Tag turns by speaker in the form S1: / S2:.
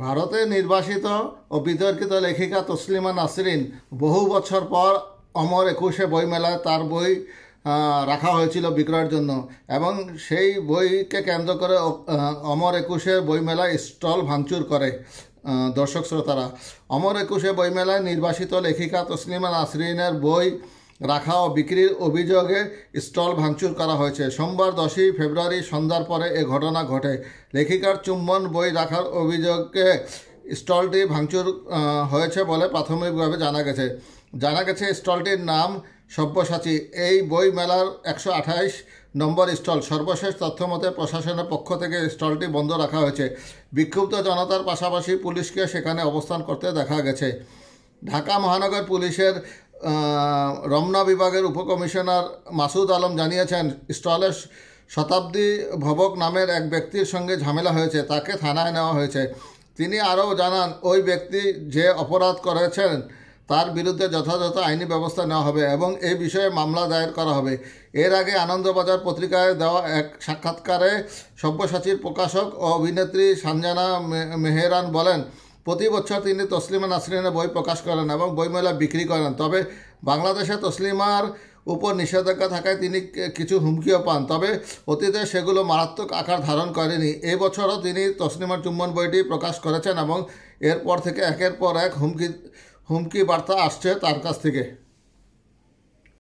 S1: ভারতে নির্বাসিত ও বিতর্কিত লেখিকা তসলিমা নাসরিন বহু বছর পর অমর একুশে বইমেলায় তার বই রাখা হয়েছিল বিক্রয়ের জন্য এবং সেই বইকে কেন্দ্র করে অমর একুশের বইমেলায় স্টল ভাঙচুর করে দর্শক শ্রোতারা। অমর একুশে বইমেলায় নির্বাসিত লেখিকা তসলিমা নাসরিনের বই রাখা ও বিক্রির অভিযোগে স্টল ভাঙচুর করা হয়েছে। সোমবার 10ই ফেব্রুয়ারি সন্ধ্যার পরে এ ঘটনা ঘটে। লেখিকার চুম্বন বই রাখার অভিযোগে স্টলটি ভাঙচুর হয়েছে বলে প্রাথমিকভাবে জানা গেছে স্টলটির নাম সব্যসাচী। এই বই মেলার 128 নম্বর স্টল। সর্বশেষ তথ্য মতে প্রশাসনের পক্ষ থেকে স্টলটি বন্ধ রাখা হয়েছে। বিক্ষুব্ধ জনতার পাশাপাশি পুলিশকে সেখানে অবস্থান করতে দেখা গেছে। ঢাকা মহানগর পুলিশের রমনা বিভাগের উপকমিশনার মাসুদ আলম জানিয়েছেন, স্টলের শতাব্দী ভবক নামের এক ব্যক্তির সঙ্গে ঝামেলা হয়েছে, তাকে থানায় নেওয়া হয়েছে। তিনি আরও জানান, ওই ব্যক্তি যে অপরাধ করেছেন তার বিরুদ্ধে যথাযথ আইনি ব্যবস্থা নেওয়া হবে এবং এই বিষয়ে মামলা দায়ের করা হবে। এর আগে আনন্দবাজার পত্রিকায় দেওয়া এক সাক্ষাৎকারে সব্যসাচীর প্রকাশক ও অভিনেত্রী সানজানা মেহরান বলেন, প্রতি বছর তিনি তসলিমা নাসরিনের বই প্রকাশ করেন এবং বইমেলা বিক্রি করেন। তবে বাংলাদেশে তসলিমার উপর নিষেধাজ্ঞা থাকায় তিনি কিছু হুমকিও পান, তবে অতীতে সেগুলো মারাত্মক আকার ধারণ করেনি। এই বছরও তিনি তসলিমার চুম্বন বইটি প্রকাশ করেছেন এবং এরপর থেকে একের পর এক হুমকি বার্তা আসছে তার কাছ থেকে।